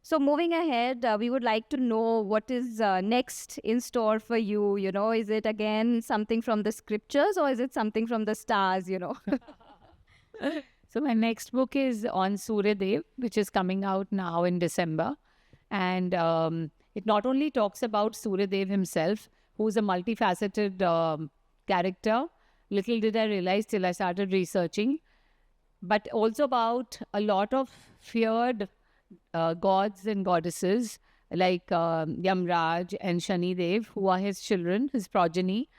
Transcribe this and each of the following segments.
So moving ahead, we would like to know what is next in store for you. Is it again something from the scriptures or is it something from the stars? So my next book is on Suryadev, which is coming out now in December. And it not only talks about Suryadev himself, who's a multifaceted character. Little did I realize till I started researching, but also about a lot of feared gods and goddesses like Yamraj and Shani Dev, who are his children, his progeny,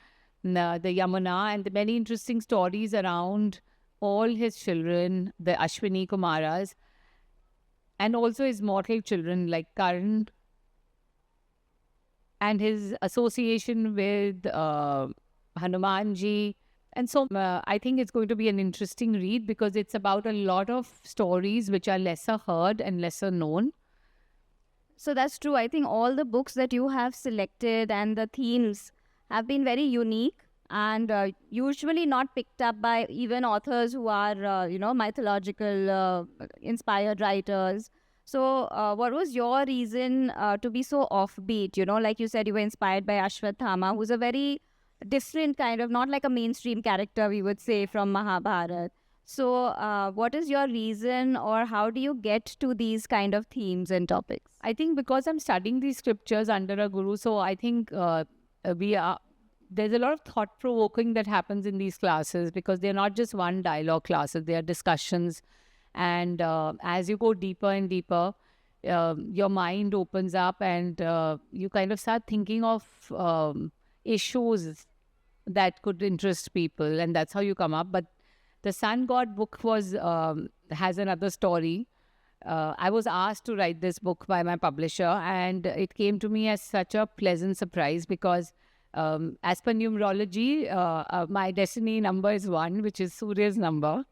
the Yamuna, and the many interesting stories around all his children, the Ashwini Kumaras, and also his mortal children like Karan, and his association with Hanumanji. And so I think it's going to be an interesting read because it's about a lot of stories which are lesser heard and lesser known. So that's true. I think all the books that you have selected and the themes have been very unique and usually not picked up by even authors who are, mythological inspired writers. So, what was your reason to be so offbeat? Like you said, you were inspired by Ashwathama, who's a very different kind of, not like a mainstream character, we would say, from Mahabharata. So, what is your reason, or how do you get to these kind of themes and topics? I think because I'm studying these scriptures under a guru, so I think there's a lot of thought provoking that happens in these classes because they're not just one dialogue classes, they are discussions. And as you go deeper and deeper, your mind opens up and you kind of start thinking of issues that could interest people, and that's how you come up. But the Sun God book has another story. I was asked to write this book by my publisher, and it came to me as such a pleasant surprise because, as per numerology, my destiny number is 1, which is Surya's number.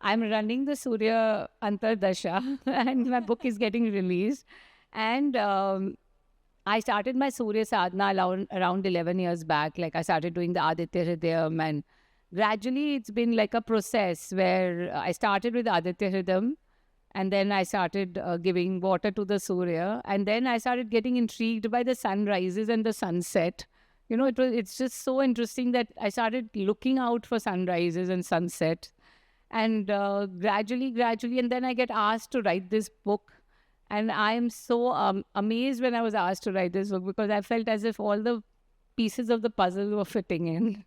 I'm running the Surya Antardasha, and my book is getting released. And I started my Surya sadhana around 11 years back. Like I started doing the Aditya Hridayam, and gradually it's been like a process where I started with Aditya Hridayam, and then I started giving water to the Surya, and then I started getting intrigued by the sunrises and the sunset. It's just so interesting that I started looking out for sunrises and sunsets, and gradually, and then I get asked to write this book. And I am so amazed when I was asked to write this book because I felt as if all the pieces of the puzzle were fitting in.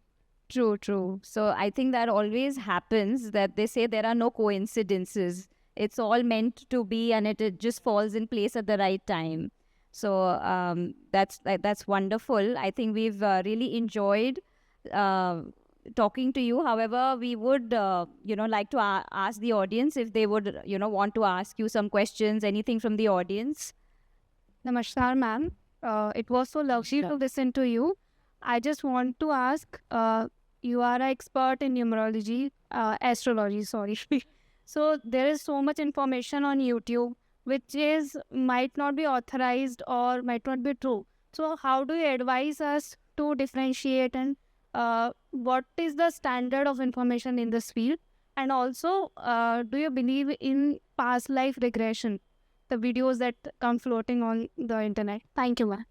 True, true. So I think that always happens, that they say there are no coincidences. It's all meant to be, and it just falls in place at the right time. So that's wonderful. I think we've really enjoyed talking to you. However, we would like to ask the audience if they would want to ask you some questions, anything from the audience. Namaskar, ma'am. It was so lovely to listen to you. I just want to ask, you are an expert in numerology, astrology, sorry. So there is so much information on YouTube, which might not be authorized or might not be true. So how do you advise us to differentiate, and what is the standard of information in this field? And also, do you believe in past life regression, the videos that come floating on the internet? Thank you, ma'am.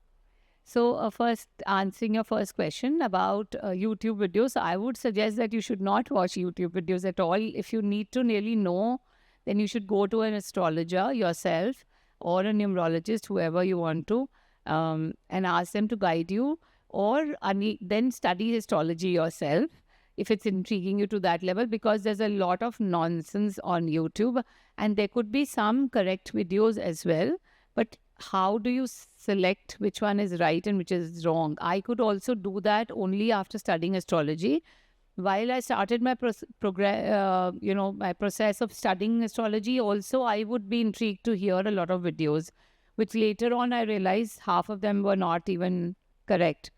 So first, answering your first question about YouTube videos, I would suggest that you should not watch YouTube videos at all. If you need to really know, then you should go to an astrologer yourself or a numerologist, whoever you want to, and ask them to guide you, or then study astrology yourself if it's intriguing you to that level, because there's a lot of nonsense on YouTube and there could be some correct videos as well. But how do you select which one is right and which is wrong? I could also do that only after studying astrology. While I started my my process of studying astrology, also I would be intrigued to hear a lot of videos, which later on I realized half of them were not even correct.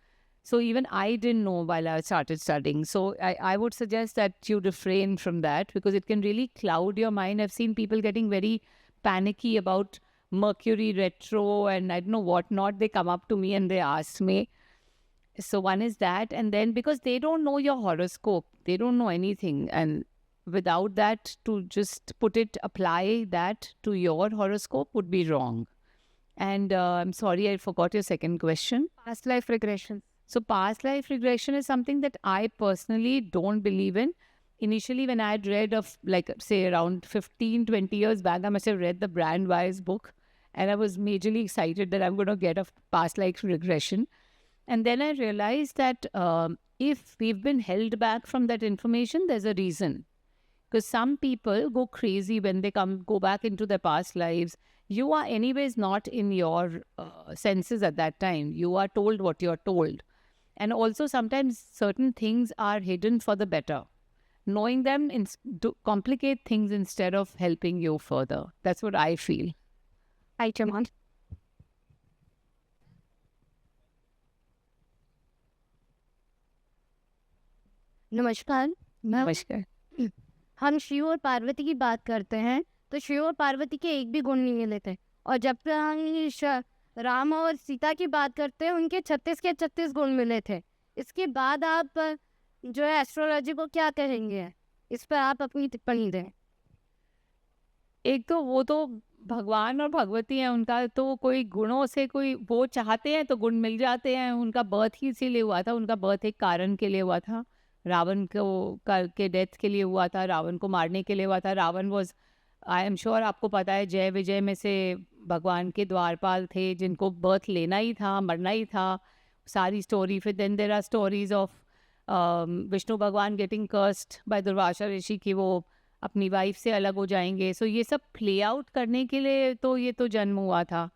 So even I didn't know while I started studying. So I would suggest that you refrain from that because it can really cloud your mind. I've seen people getting very panicky about Mercury retro and I don't know what not. They come up to me and they ask me. So one is that, and then because they don't know your horoscope, they don't know anything, and without that, to just apply that to your horoscope would be wrong. And I'm sorry, I forgot your second question. Past life regression. So past life regression is something that I personally don't believe in. Initially, when I had read of, like, say around 15, 20 years back, I must have read the Brand Wise book, and I was majorly excited that I'm going to get a past life regression. And then I realized that if we've been held back from that information, there's a reason. Because some people go crazy when they go back into their past lives. You are anyways not in your senses at that time. You are told what you're told. And also sometimes certain things are hidden for the better. Knowing them complicate things instead of helping you further. That's what I feel. Hi, Chaman. नमस्कार ma'am, Namaskar. हम शिव और पार्वती की बात करते हैं तो शिव और पार्वती के एक भी गुण नहीं मिले थे, और जब हम राम और सीता की बात करते हैं उनके 36 के 36 गुण मिले थे। इसके बाद आप जो है एस्ट्रोलॉजी को क्या कहेंगे, इस पर आप अपनी टिप्पणी दें। एक तो वो तो भगवान और भगवती हैं, उनका तो कोई गुणों से कोई वो चाहते हैं तो गुण मिल जाते हैं। उनका बर्थ ही इसीलिए हुआ था, उनका बर्थ एक कारण के लिए हुआ था। रावण को के डेथ के लिए हुआ था, रावण को मारने के लिए हुआ था। Ravana was, I am sure आपको पता है, जय विजय में से भगवान के द्वारपाल थे जिनको बर्थ लेना ही था, मरना ही था। सारी स्टोरी, फिर then there are stories of Vishnu भगवान getting cursed by Durvasa Rishi की वो अपनी वाइफ से अलग हो जाएंगे। सो ये सब प्ले आउट करने के लिए तो ये तो जन्म हुआ था।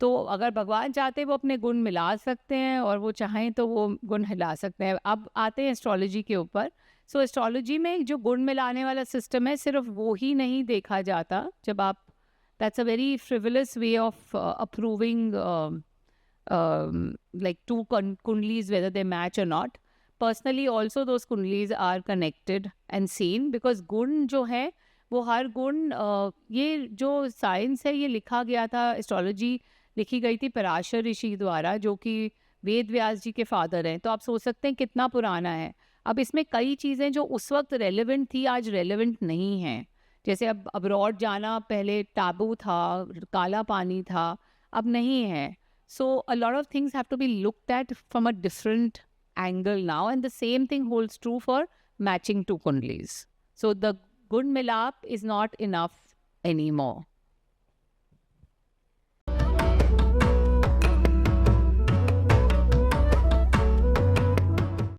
तो अगर भगवान चाहते वो अपने गुण मिला सकते हैं, और वो चाहें तो वो गुण हिला सकते हैं। अब आते हैं एस्ट्रोलॉजी के ऊपर। सो एस्ट्रोलॉजी में जो गुण मिलाने वाला सिस्टम है, सिर्फ वो ही नहीं देखा जाता। जब आप, that's a very frivolous way of approving like two kundlis, whether they match or not. Personally also those kundlis are connected and seen, because गुण जो है वो हर गुण, ये जो साइंस है ये लिखा गया था, एस्ट्रोलॉजी लिखी गई थी पराशर ऋषि द्वारा, जो कि वेद व्यास जी के फादर हैं। तो आप सोच सकते हैं कितना पुराना है। अब इसमें कई चीज़ें जो उस वक्त रेलेवेंट थी आज रेलेवेंट नहीं हैं। जैसे अब अब्रॉड जाना पहले टाबू था, काला पानी था, अब नहीं है। So a lot of things have to be looked at from a different angle now, and the same thing holds true for matching two kundlis. So the good milap is not enough anymore.